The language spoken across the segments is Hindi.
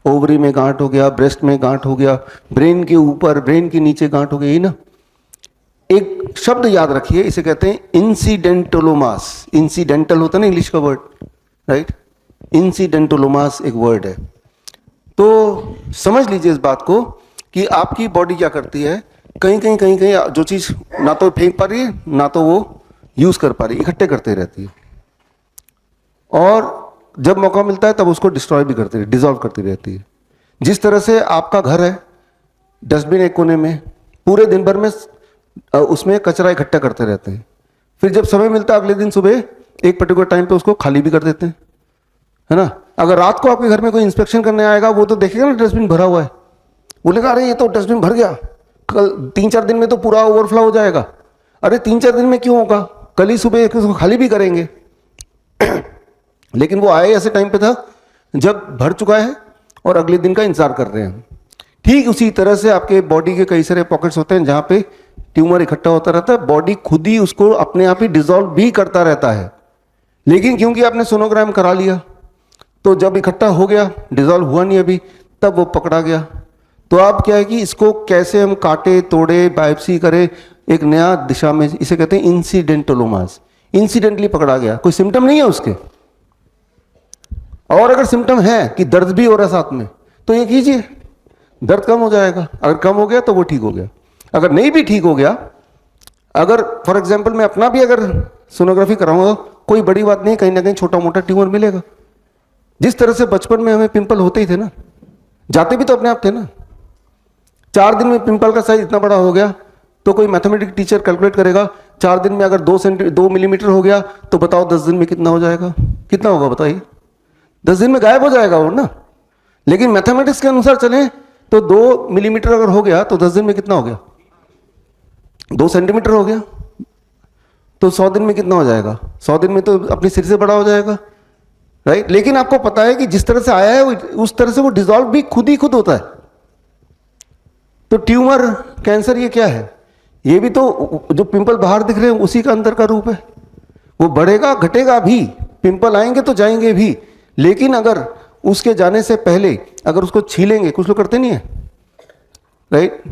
ओवरी में गांठ हो गया, ब्रेस्ट में गांठ हो गया, ब्रेन के ऊपर, ब्रेन के नीचे गांठ हो गई, यही ना। एक शब्द याद रखिए, इसे कहते हैं इंसिडेंटोलोमास। इंसिडेंटल होता है ना इंग्लिश का वर्ड, राइट। इंसिडेंटोलोमास एक वर्ड है। तो समझ लीजिए इस बात को कि आपकी बॉडी क्या करती है, कहीं कहीं जो चीज़ ना तो फेंक पा रही है ना तो वो यूज़ कर पा रही है, इकट्ठे करते रहती है, और जब मौका मिलता है तब उसको डिस्ट्रॉय भी करती है, डिसॉल्व करती रहती है। जिस तरह से आपका घर है, डस्टबिन एक कोने में, पूरे दिन भर में उसमें कचरा इकट्ठा करते रहते हैं, फिर जब समय मिलता है अगले दिन सुबह एक पर्टिकुलर टाइम पे उसको खाली भी कर देते हैं, है ना। अगर रात को आपके घर में कोई इंस्पेक्शन करने आएगा, वो तो देखेगा ना डस्टबिन भरा हुआ है, बोलेगा अरे ये तो डस्टबिन भर गया, कल 3-4 दिन में तो पूरा ओवरफ्लो हो जाएगा। अरे 3-4 दिन में क्यों होगा, कल ही सुबह उसको खाली भी करेंगे। लेकिन वो आए ऐसे टाइम पे था जब भर चुका है और अगले दिन का इंतजार कर रहे हैं। ठीक उसी तरह से आपके बॉडी के कई सारे पॉकेट्स होते हैं जहाँ पे ट्यूमर इकट्ठा होता रहता है, बॉडी खुद ही उसको अपने आप ही डिसॉल्व भी करता रहता है। लेकिन क्योंकि आपने सोनोग्राम करा लिया तो जब इकट्ठा हो गया, डिसॉल्व हुआ नहीं अभी, तब वो पकड़ा गया। तो अब क्या है कि इसको कैसे हम काटे तोड़े, बायोप्सी करें एक नया दिशा में, इसे कहते हैं इंसिडेंटोलोमास। इंसिडेंटली पकड़ा गया, कोई सिम्टम नहीं है उसके, और अगर सिम्टम है कि दर्द भी हो रहा है साथ में, तो ये कीजिए, दर्द कम हो जाएगा। अगर कम हो गया तो वो ठीक हो गया, अगर नहीं भी ठीक हो गया, अगर फॉर एग्जांपल मैं अपना भी अगर सोनोग्राफी कराऊंगा, कोई बड़ी बात नहीं, कहीं ना कहीं छोटा मोटा ट्यूमर मिलेगा। जिस तरह से बचपन में हमें पिंपल होते ही थे ना, जाते भी तो अपने आप थे ना। 4 दिन में पिंपल का साइज इतना बड़ा हो गया तो कोई मैथमेटिक्स टीचर कैलकुलेट करेगा, 4 दिन में अगर 2 मिलीमीटर हो गया तो बताओ 10 दिन में कितना हो जाएगा, कितना होगा बताइए। 10 दिन में गायब हो जाएगा वो ना। लेकिन मैथमेटिक्स के अनुसार चलें तो 2 मिलीमीटर अगर हो गया तो 10 दिन में कितना हो गया, 2 सेंटीमीटर हो गया, तो 100 दिन में कितना हो जाएगा, 100 दिन में तो अपने सिर से बड़ा हो जाएगा, राइट। लेकिन आपको पता है कि जिस तरह से आया है उस तरह से वो डिसॉल्व भी खुद ही खुद होता है। तो ट्यूमर, कैंसर, ये क्या है, ये भी तो जो पिंपल बाहर दिख रहे हैं उसी का अंदर का रूप है। वो बढ़ेगा घटेगा भी, पिंपल आएंगे तो जाएंगे भी, लेकिन अगर उसके जाने से पहले अगर उसको छीलेंगे, कुछ लोग करते नहीं है, राइट।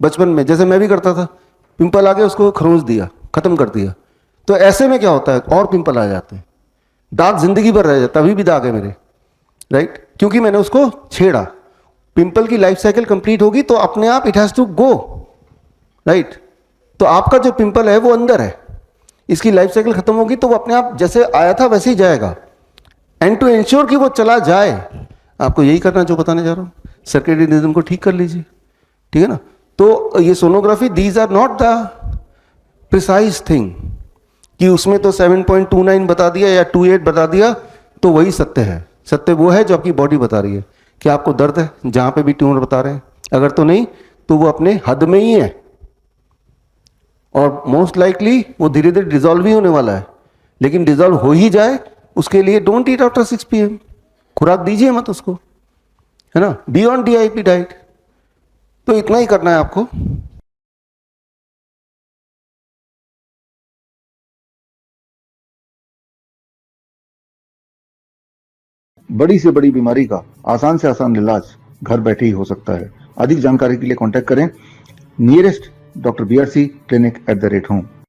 बचपन में जैसे मैं भी करता था, पिंपल आ गया उसको खरोंच दिया, खत्म कर दिया, तो ऐसे में क्या होता है और पिंपल आ जाते हैं, दाग जिंदगी भर रह जाता, अभी भी दाग है मेरे, राइट, क्योंकि मैंने उसको छेड़ा। पिंपल की लाइफ साइकिल कंप्लीट होगी तो अपने आप it has to go, right. तो आपका जो पिंपल है वो अंदर है, इसकी लाइफ साइकिल खत्म होगी तो वो अपने आप जैसे आया था वैसे ही जाएगा। एंड टू इंश्योर कि वो चला जाए, आपको यही करना जो बताने जा रहा हूँ, सर्केडियन रिदम को ठीक कर लीजिए, ठीक है ना। तो ये sonography, these are not the precise thing कि उसमें तो 7.29 बता दिया या 28 बता दिया तो वही सत्य है। सत्य वो है जो आपकी बॉडी बता रही है कि आपको दर्द है, जहां पे भी ट्यूमर बता रहे हैं। अगर तो नहीं तो वो अपने हद में ही है, और मोस्ट लाइकली वो धीरे धीरे डिसॉल्व ही होने वाला है। लेकिन डिसॉल्व हो ही जाए उसके लिए डोंट ईट आफ्टर 6 PM, खुराक दीजिए मत उसको, है ना, बी ऑन DIP डाइट। तो इतना ही करना है आपको। बड़ी से बड़ी बीमारी का आसान से आसान इलाज घर बैठे ही हो सकता है। अधिक जानकारी के लिए कांटेक्ट करें nearest doctor BRC clinic @home।